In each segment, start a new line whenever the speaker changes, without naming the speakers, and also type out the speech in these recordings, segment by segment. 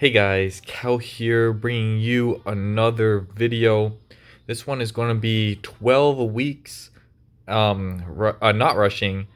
Hey guys, Cal here, bringing you another video. This one is going to be 12 weeks not rushing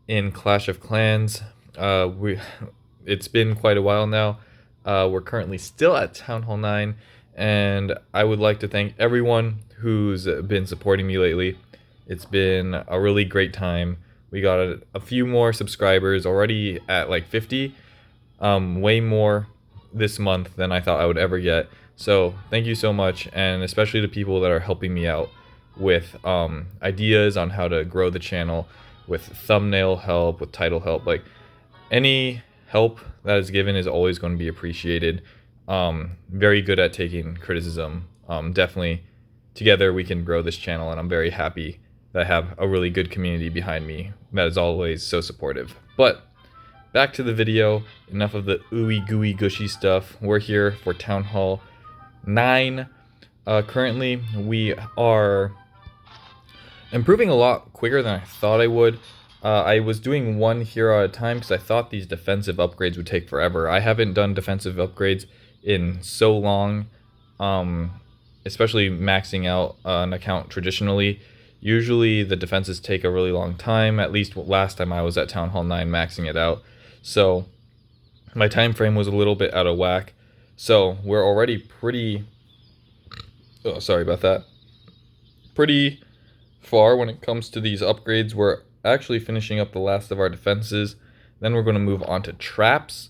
in Clash of Clans. It's been quite a while now. We're currently still at Town Hall 9, and I would like to thank everyone who's been supporting me lately. It's been a really great time. We got a few more subscribers already at like 50, way more this month than I thought I would ever get. So thank you so much, and especially to people that are helping me out with ideas on how to grow the channel, with thumbnail help, with title help. Like, any help that is given is always going to be appreciated. Very good at taking criticism. Definitely together we can grow this channel, and I'm very happy that I have a really good community behind me that is always so supportive. But back to the video, enough of the ooey gooey gushy stuff. We're here for Town Hall 9. Currently, we are improving a lot quicker than I thought I would. I was doing one hero at a time because I thought these defensive upgrades would take forever. I haven't done defensive upgrades in so long, especially maxing out an account traditionally. Usually the defenses take a really long time, at least last time I was at Town Hall 9 maxing it out. So my time frame was a little bit out of whack. So we're already pretty, oh, sorry about that, pretty far when it comes to these upgrades. We're actually finishing up the last of our defenses. Then we're going to move on to traps.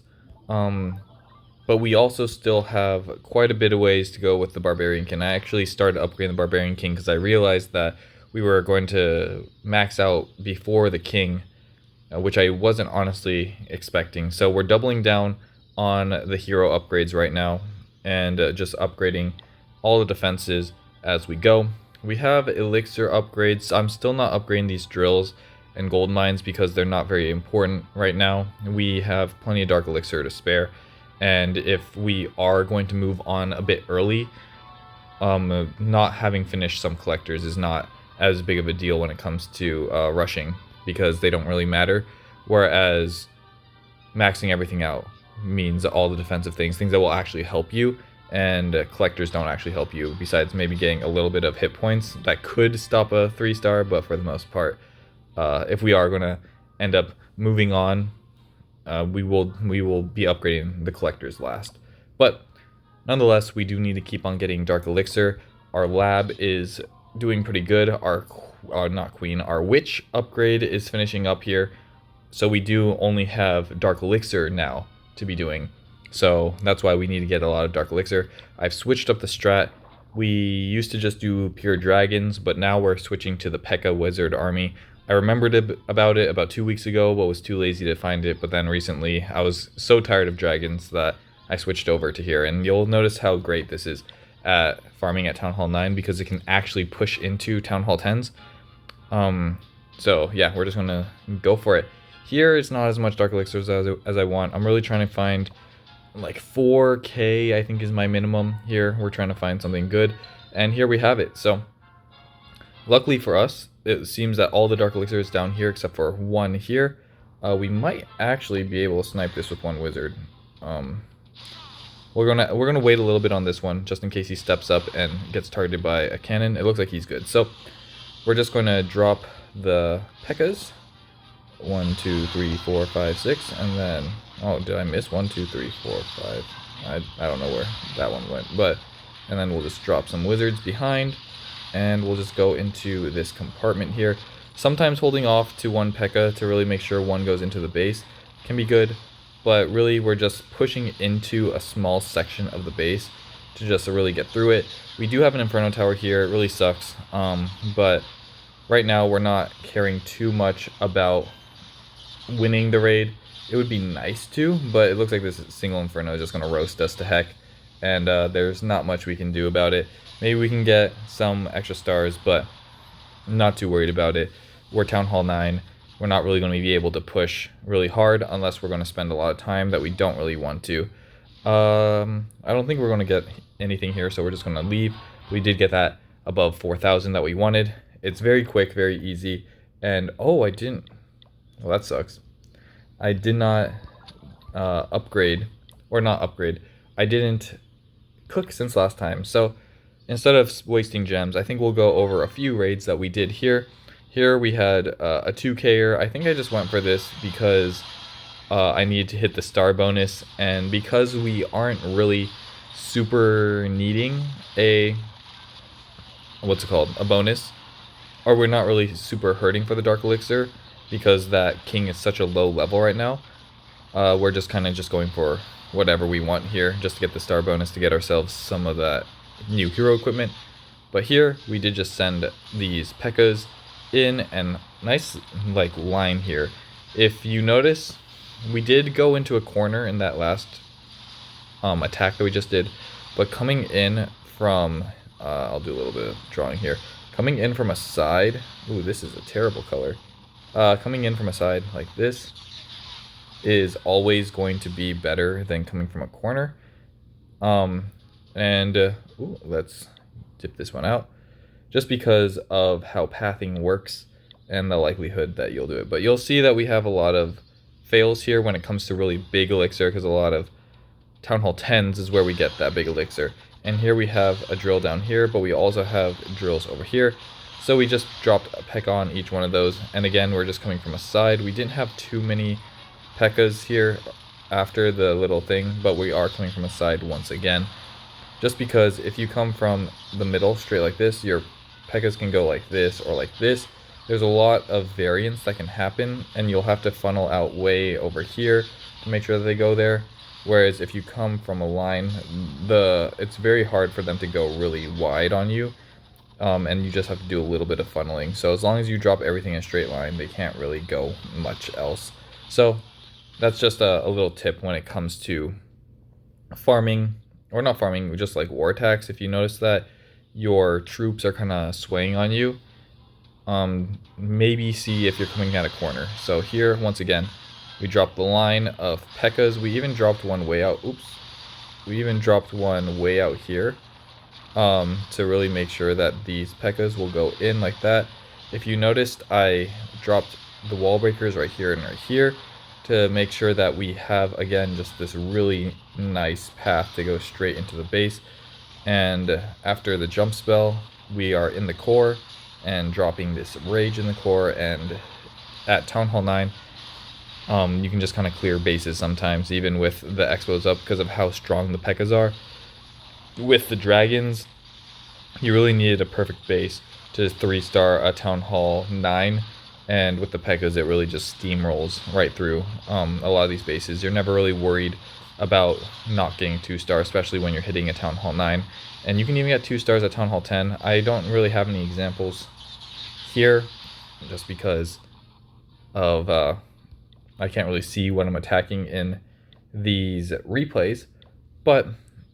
But we also still have quite a bit of ways to go with the Barbarian King. I actually started upgrading the Barbarian King because I realized that we were going to max out before the King, which I wasn't honestly expecting. So we're doubling down on the hero upgrades right now, and just upgrading all the defenses as we go. We have Elixir upgrades. I'm still not upgrading these drills and gold mines because they're not very important right now. We have plenty of Dark Elixir to spare, and if we are going to move on a bit early, not having finished some collectors is not as big of a deal when it comes to rushing, because they don't really matter, whereas maxing everything out means all the defensive things that will actually help you, and collectors don't actually help you, besides maybe getting a little bit of hit points that could stop a 3-star, but for the most part, if we are going to end up moving on, we will be upgrading the collectors last. But nonetheless, we do need to keep on getting Dark Elixir. Our lab is doing pretty good. Our witch upgrade is finishing up here, so we do only have Dark Elixir now to be doing, so that's why we need to get a lot of Dark Elixir. I've switched up the strat. We used to just do pure dragons, but now we're switching to the Pekka wizard army. I remembered about it about 2 weeks ago, but was too lazy to find it. But then recently I was so tired of dragons that I switched over to here, and you'll notice how great this is at farming at Town Hall 9, because it can actually push into Town Hall 10s. So yeah, we're just gonna go for it. Here it's not as much Dark Elixirs as I want. I'm really trying to find like 4k, I think, is my minimum here. We're trying to find something good, and here we have it. So luckily for us, it seems that all the Dark Elixir is down here except for one here. We might actually be able to snipe this with one wizard. We're gonna wait a little bit on this one just in case he steps up and gets targeted by a cannon. It looks like he's good, so we're just going to drop the Pekkas. 1, 2, 3, 4, 5, 6, and then, oh, did I miss 1, 2, 3, 4, 5? I don't know where that one went, but, and then we'll just drop some wizards behind, and we'll just go into this compartment here. Sometimes holding off to one Pekka to really make sure one goes into the base can be good, but really we're just pushing into a small section of the base to just really get through it. We do have an Inferno Tower here. It really sucks, but right now we're not caring too much about winning the raid. It would be nice to, but it looks like this single Inferno is just going to roast us to heck, and there's not much we can do about it. Maybe we can get some extra stars, but I'm not too worried about it. We're Town Hall 9. We're not really going to be able to push really hard unless we're going to spend a lot of time that we don't really want to. I don't think we're going to get anything here, so we're just going to leave. We did get that above 4,000 that we wanted. It's very quick, very easy, and oh, I didn't. Well, that sucks. I did not upgrade, or not upgrade, I didn't cook since last time. So instead of wasting gems, I think we'll go over a few raids that we did here. Here we had a 2K'er. I think I just went for this because I needed to hit the star bonus, and because we aren't really super needing a, what's it called, a bonus, or we're not really super hurting for the Dark Elixir because that king is such a low level right now. We're just kind of just going for whatever we want here just to get the star bonus to get ourselves some of that new hero equipment. But here we did just send these Pekkas in, and nice like line here. If you notice, we did go into a corner in that last attack that we just did, but coming in from I'll do a little bit of drawing here. Coming in from a side, ooh, this is a terrible color. Coming in from a side like this is always going to be better than coming from a corner. Ooh, let's dip this one out, just because of how pathing works and the likelihood that you'll do it. But you'll see that we have a lot of fails here when it comes to really big elixir, because a lot of Town Hall 10s is where we get that big elixir. And here we have a drill down here, but we also have drills over here. So we just dropped a Pekka on each one of those. And again, we're just coming from a side. We didn't have too many Pekkas here after the little thing, but we are coming from a side once again. Just because if you come from the middle straight like this, your Pekkas can go like this or like this. There's a lot of variance that can happen, and you'll have to funnel out way over here to make sure that they go there. Whereas if you come from a line, it's very hard for them to go really wide on you, and you just have to do a little bit of funneling. So as long as you drop everything in a straight line, they can't really go much else. So that's just a little tip when it comes to farming, or not farming, just like war attacks. If you notice that your troops are kind of swaying on you, maybe see if you're coming at a corner. So here, once again, we dropped the line of Pekkas. We even dropped one way out. Oops. We even dropped one way out here to really make sure that these Pekkas will go in like that. If you noticed, I dropped the wall breakers right here and right here to make sure that we have, again, just this really nice path to go straight into the base. And after the jump spell, we are in the core and dropping this rage in the core. And at Town Hall 9, you can just kind of clear bases sometimes, even with the expos up, because of how strong the Pekkas are. With the dragons, you really needed a perfect base to 3-star a Town Hall 9, and with the Pekkas, it really just steamrolls right through a lot of these bases. You're never really worried about not getting 2-star, especially when you're hitting a Town Hall 9. And you can even get 2 stars at Town Hall 10. I don't really have any examples here, just because of I can't really see what I'm attacking in these replays, but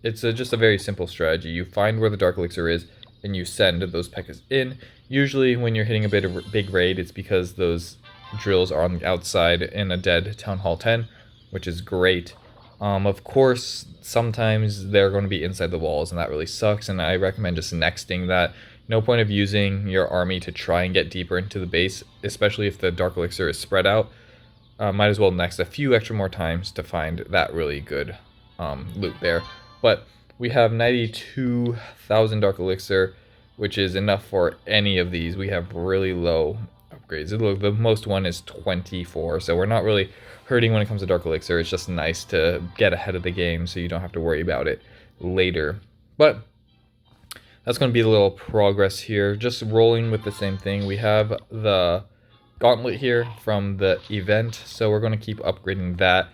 it's just a very simple strategy. You find where the Dark Elixir is, and you send those Pekkas in. Usually when you're hitting a big raid, it's because those drills are on the outside in a dead Town Hall 10, which is great. Of course, sometimes they're going to be inside the walls, and that really sucks, and I recommend just nexting that. No point of using your army to try and get deeper into the base, especially if the Dark Elixir is spread out. Might as well next a few extra more times to find that really good loot there. But we have 92,000 Dark Elixir, which is enough for any of these. We have really low upgrades. The most one is 24, so we're not really hurting when it comes to Dark Elixir. It's just nice to get ahead of the game so you don't have to worry about it later. But that's going to be the little progress here. Just rolling with the same thing. We have the gauntlet here from the event, so we're going to keep upgrading that.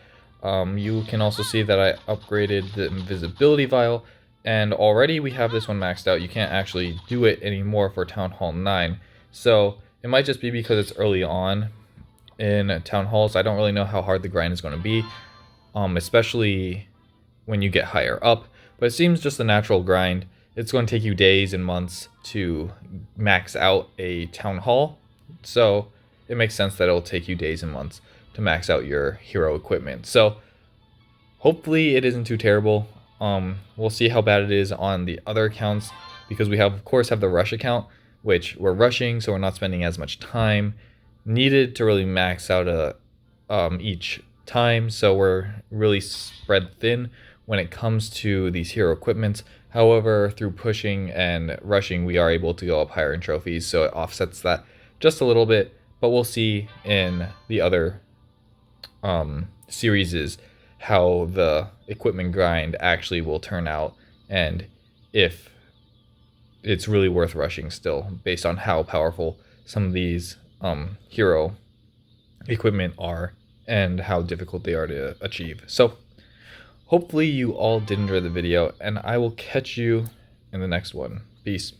You can also see that I upgraded the invisibility vial, and already we have this one maxed out. You can't actually do it anymore for Town Hall 9, so it might just be because it's early on in Town Halls. I don't really know how hard the grind is going to be, especially when you get higher up, but it seems just a natural grind. It's going to take you days and months to max out a Town Hall, so it makes sense that it'll take you days and months to max out your hero equipment. So hopefully it isn't too terrible. We'll see how bad it is on the other accounts, because we of course have the rush account, which we're rushing, so we're not spending as much time needed to really max out each time. So we're really spread thin when it comes to these hero equipments. However, through pushing and rushing, we are able to go up higher in trophies, so it offsets that just a little bit. But we'll see in the other series is how the equipment grind actually will turn out, and if it's really worth rushing still, based on how powerful some of these hero equipment are and how difficult they are to achieve. So hopefully you all did enjoy the video, and I will catch you in the next one. Peace.